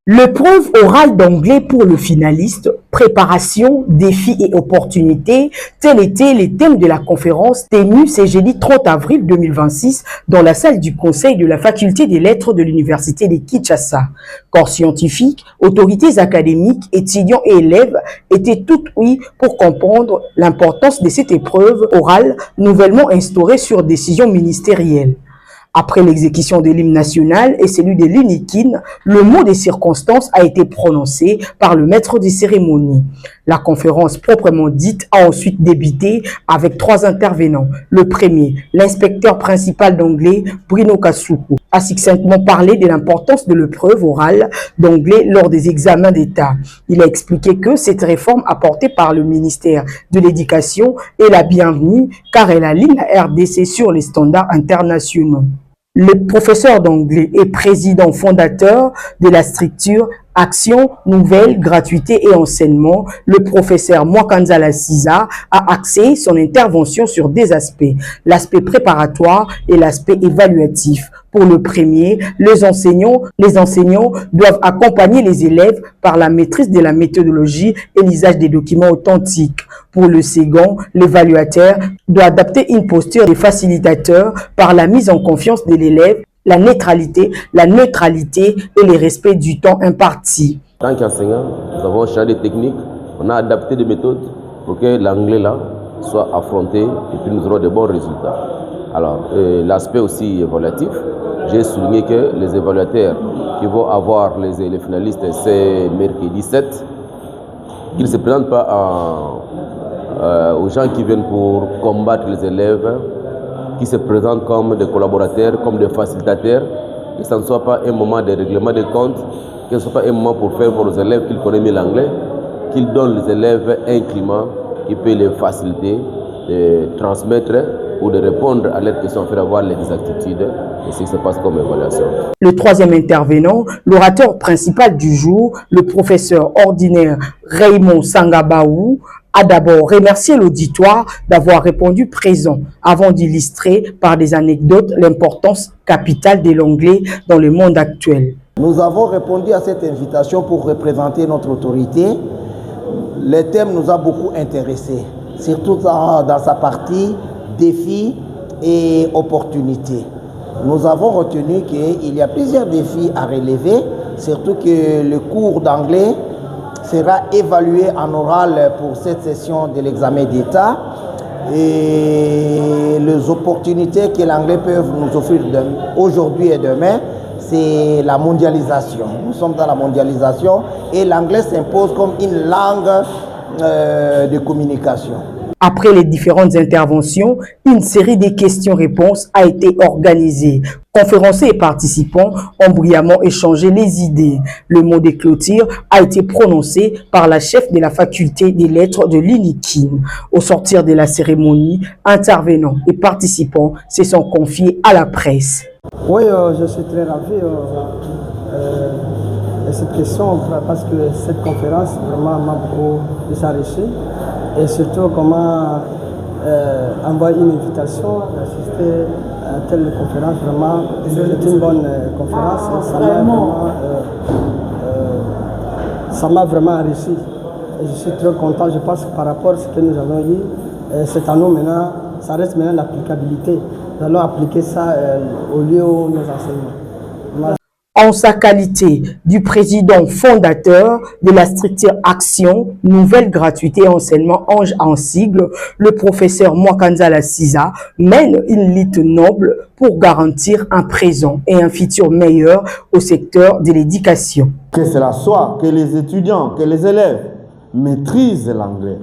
L'épreuve orale d'anglais pour le finaliste, préparation, défis et opportunités, tels étaient les thèmes de la conférence tenue ce jeudi 30 avril 2026 dans la salle du conseil de la faculté des lettres de l'université de Kinshasa. Corps scientifiques, autorités académiques, étudiants et élèves étaient tout oui pour comprendre l'importance de cette épreuve orale nouvellement instaurée sur décision ministérielle. Après l'exécution de l'hymne national et celui de l'unikin, le mot des circonstances a été prononcé par le maître des cérémonies. La conférence proprement dite a ensuite débuté avec 3 intervenants. Le premier, l'inspecteur principal d'anglais, Bruno Kasuku, a succinctement parlé de l'importance de l'épreuve orale d'anglais lors des examens d'État. Il a expliqué que cette réforme apportée par le ministère de l'Éducation est la bienvenue car elle aligne la RDC sur les standards internationaux. Le professeur d'anglais et président fondateur de la structure Action, Nouvelle, Gratuité et Enseignement, le professeur Mwakanzala Siza a axé son intervention sur 2 aspects, l'aspect préparatoire et l'aspect évaluatif. Pour le premier, les enseignants doivent accompagner les élèves par la maîtrise de la méthodologie et l'usage des documents authentiques. Pour le second, l'évaluateur doit adapter une posture de facilitateur par la mise en confiance de l'élève, la neutralité et le respect du temps imparti. En tant qu'enseignant, nous avons changé de technique, on a adapté des méthodes pour que l'anglais là soit affronté et puis nous aurons de bons résultats. Alors, l'aspect aussi évaluatif, j'ai souligné que les évaluateurs qui vont avoir les finalistes, c'est mercredi 7, qu'ils ne se présentent pas aux gens qui viennent pour combattre les élèves, qui se présentent comme des collaborateurs, comme des facilitateurs, que ce ne soit pas un moment de règlement de compte, que ce ne soit pas un moment pour faire pour les élèves qu'ils connaissent mieux l'anglais, qu'ils donnent les élèves un climat qui peut les faciliter, de transmettre ou de répondre à leurs questions, faire avoir les exactitudes et ce qui se passe comme évaluation. Le troisième intervenant, l'orateur principal du jour, le professeur ordinaire Raymond Sangabaou, a d'abord remercié l'auditoire d'avoir répondu présent avant d'illustrer par des anecdotes l'importance capitale de l'anglais dans le monde actuel. Nous avons répondu à cette invitation pour représenter notre autorité. Le thème nous a beaucoup intéressés, surtout dans sa partie défis et opportunités. Nous avons retenu qu'il y a plusieurs défis à relever, surtout que le cours d'anglais sera évalué en oral pour cette session de l'examen d'État et les opportunités que l'anglais peut nous offrir aujourd'hui et demain, c'est la mondialisation. Nous sommes dans la mondialisation et l'anglais s'impose comme une langue de communication. Après les différentes interventions, une série de questions-réponses a été organisée. Conférenciers et participants ont brillamment échangé les idées. Le mot de clôture a été prononcé par la chef de la faculté des lettres de l'unikin. Au sortir de la cérémonie, intervenants et participants se sont confiés à la presse. Oui, je suis très ravi de cette question parce que cette conférence vraiment m'a beaucoup enrichi. Et surtout comment envoyer une invitation d'assister à telle conférence, vraiment c'est une bonne conférence et ça m'a vraiment enrichi. Et je suis très content, je pense que par rapport à ce que nous avons eu, c'est à nous maintenant, ça reste maintenant l'applicabilité. Nous allons appliquer ça au lieu où nous enseignons. En sa qualité du président fondateur de la structure Action, Nouvelle, Gratuité et Enseignement, Ange en sigle, le professeur Mwakanzala Siza mène une lutte noble pour garantir un présent et un futur meilleur au secteur de l'éducation. Que cela soit que les étudiants, que les élèves maîtrisent l'anglais.